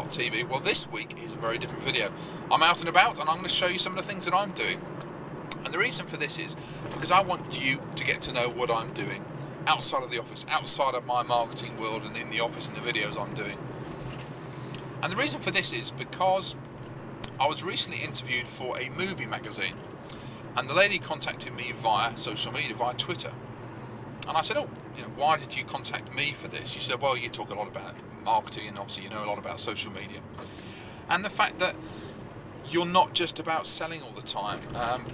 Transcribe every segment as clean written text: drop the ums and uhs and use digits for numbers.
on TV. Well, this week is a very different video. I'm out and about and I'm going to show you some of the things that I'm doing. And the reason for this is because I want you to get to know what I'm doing outside of the office, outside of my marketing world, and in the office and the videos I'm doing. And the reason for this is because I was recently interviewed for a movie magazine, and the lady contacted me via social media, via Twitter. And I said, oh, why did you contact me for this? She said, well, you talk a lot about marketing and obviously you know a lot about social media. And the fact that you're not just about selling all the time.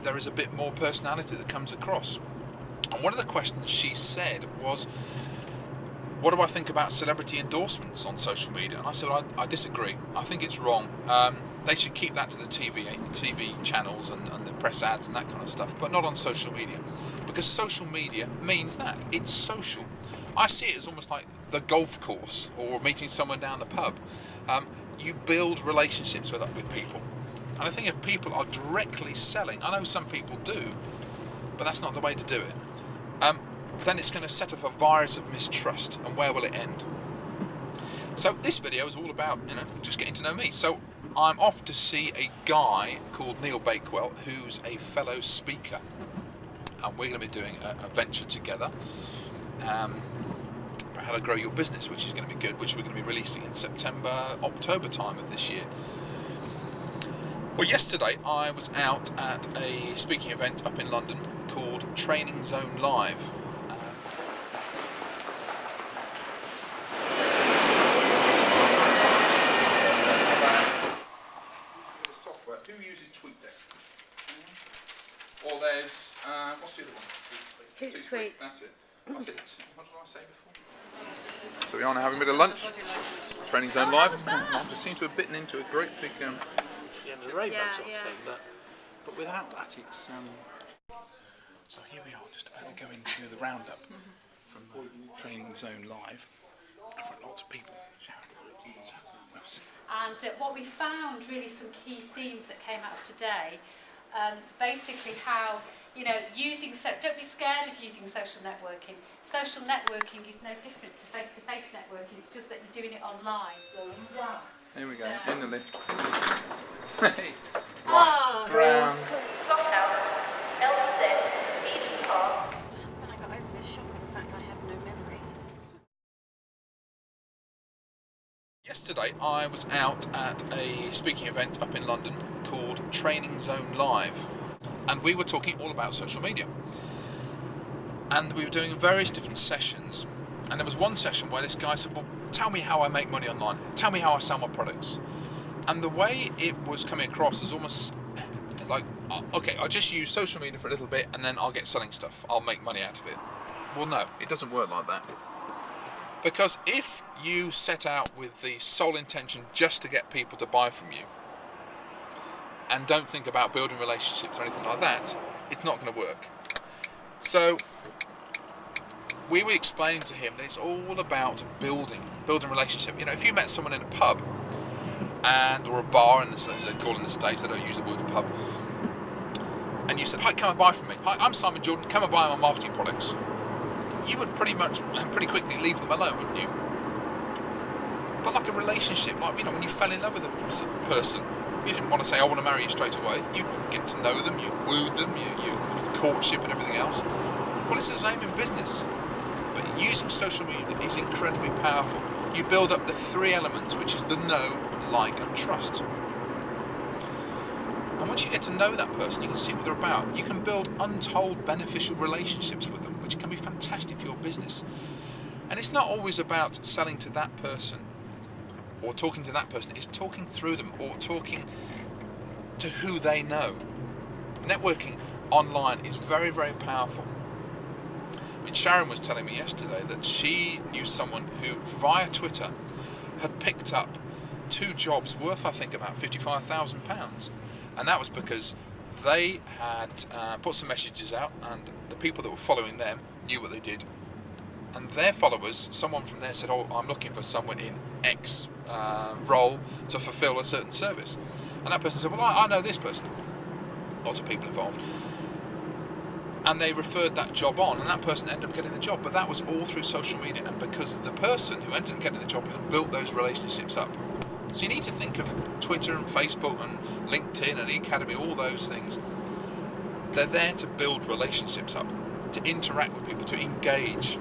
There is a bit more personality that comes across. And one of the questions she said was, what do I think about celebrity endorsements on social media? And I said, well, I disagree. I think it's wrong. They should keep that to the TV channels and the press ads and that kind of stuff, but not on social media. Because social media means that. It's social. I see it as almost like the golf course or meeting someone down the pub. You build relationships with people. And I think if people are directly selling, I know some people do, but that's not the way to do it, then it's going to set off a virus of mistrust, and where will it end? So this video is all about just getting to know me. So I'm off to see a guy called Neil Bakewell, who's a fellow speaker, and we're going to be doing a venture together. How to grow your business, which is going to be good, which we're going to be releasing in September, October time of this year. Well, yesterday I was out at a speaking event up in London called Training Zone Live. Software. Who uses TweetDeck? Or there's what's the other one? Hootsuite. That's it. What did I say before? So we are now having a bit of lunch. Training Zone Live. I just seem to have bitten into a great big the rainbow sort of thing, but without that, it's. So here we are, just about to go into the roundup from Training Zone Live. I've got lots of people shouting. So we'll see. And what we found, really some key themes that came out today, basically how, don't be scared of using social networking. Social networking is no different to face-to-face networking, it's just that you're doing it online. Here we go, Down. in the lift. Hey, right, ground. When I got over this shock of the fact I have no memory. Yesterday I was out at a speaking event up in London called Training Zone Live, and we were talking all about social media, and we were doing various different sessions, and there was one session where this guy said, well, tell me how I make money online, tell me how I sell my products. And the way it was coming across is almost like, okay, I'll just use social media for a little bit and then I'll get selling stuff, I'll make money out of it. Well, no, it doesn't work like that. Because if you set out with the sole intention just to get people to buy from you and don't think about building relationships or anything like that, it's not going to work. So we were explaining to him that it's all about building relationship. If you met someone in a pub or a bar, as they call in the States, they don't use the word pub, and you said, hi, come and buy from me. Hi, I'm Simon Jordan, come and buy my marketing products. You would pretty quickly leave them alone, wouldn't you? But like a relationship, like, when you fell in love with a person, you didn't want to say, I want to marry you straight away. You get to know them, you wooed them, there was the courtship and everything else. Well, it's the same in business. But using social media is incredibly powerful. You build up the three elements, which is the know, like, and trust. And once you get to know that person, you can see what they're about. You can build untold beneficial relationships with them, which can be fantastic for your business. And it's not always about selling to that person or talking to that person. It's talking through them or talking to who they know. Networking online is very, very powerful. Sharon was telling me yesterday that she knew someone who, via Twitter, had picked up 2 jobs worth, I think, about £55,000. And that was because they had put some messages out, and the people that were following them knew what they did. And their followers, someone from there said, oh, I'm looking for someone in X role to fulfill a certain service. And that person said, well, I know this person. Lots of people involved. And they referred that job on, and that person ended up getting the job. But that was all through social media, and because the person who ended up getting the job had built those relationships up. So you need to think of Twitter and Facebook and LinkedIn and eAcademy, all those things. They're there to build relationships up, to interact with people, to engage.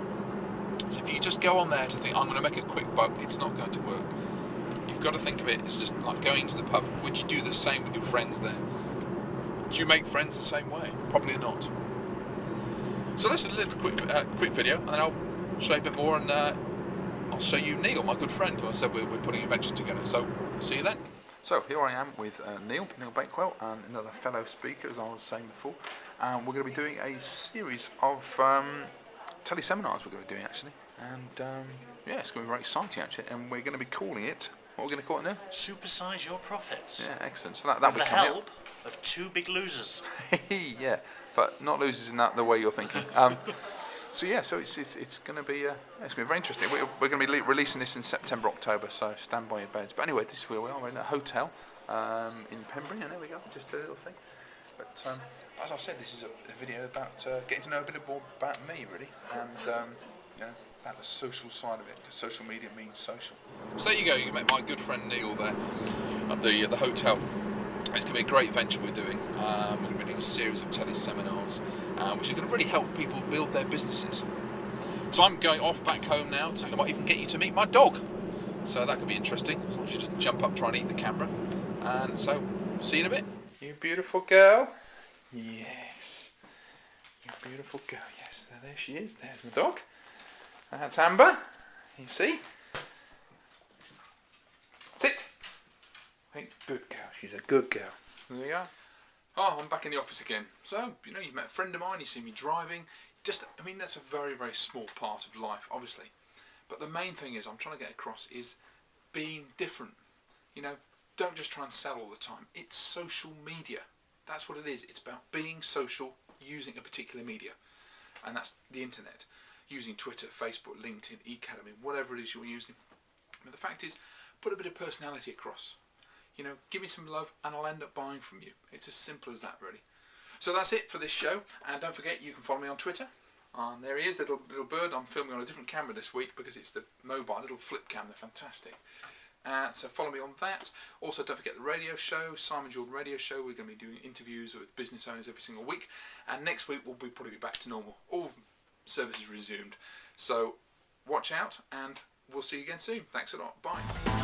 So if you just go on there to think, I'm going to make a quick buck, it's not going to work. You've got to think of it as just like going to the pub. Would you do the same with your friends there? Do you make friends the same way? Probably not. So let's do a little quick video, and then I'll show you a bit more, and I'll show you Neil, my good friend, who I said we're putting a venture together. So see you then. So here I am with Neil Bakewell, and another fellow speaker, as I was saying before. And we're going to be doing a series of teleseminars we're going to be doing, actually. And yeah, it's going to be very exciting, actually. And we're going to be calling it, what are we going to call it now? Supersize Your Profits. Yeah, excellent. So that'll With be the coming help of two big losers. up. Yeah, but not losers in that the way you're thinking. So yeah, so it's going to be it's going to be very interesting. We're going to be releasing this in September, October. So stand by your beds. But anyway, this is where we are. We're in a hotel in Pembrey, and there we go. Just a little thing. But as I said, this is a video about getting to know a bit more about me, really, and you know, about the social side of it. Because social media means social. So there you go. You met my good friend Neil there at the hotel. It's going to be a great venture we're doing. We're going to be doing a series of teleseminars, which is going to really help people build their businesses. So I'm going off back home now. I might even get you to meet my dog. So that could be interesting. As long as you just jump up, try and eat the camera. And so, see you in a bit. You beautiful girl. Yes. You beautiful girl. Yes, there she is. There's my dog. That's Amber. You see? Sit. Good girl. She's a good girl. There we go. Oh, I'm back in the office again. So, you know, you've met a friend of mine, you see me driving. I mean, that's a very, very small part of life, obviously. But the main thing is, I'm trying to get across, is being different. You know, don't just try and sell all the time. It's social media. That's what it is. It's about being social using a particular media. And that's the internet. Using Twitter, Facebook, LinkedIn, eAcademy, whatever it is you're using. But the fact is, put a bit of personality across. You know, give me some love and I'll end up buying from you. It's as simple as that, really. So that's it for this show. And don't forget, you can follow me on Twitter. And there he is, little bird. I'm filming on a different camera this week because it's the mobile, little flip cam. They're fantastic. So follow me on that. Also, don't forget the radio show, Simon Jordan Radio Show. We're going to be doing interviews with business owners every single week. And next week, we'll probably be back to normal. All services resumed. So watch out and we'll see you again soon. Thanks a lot. Bye.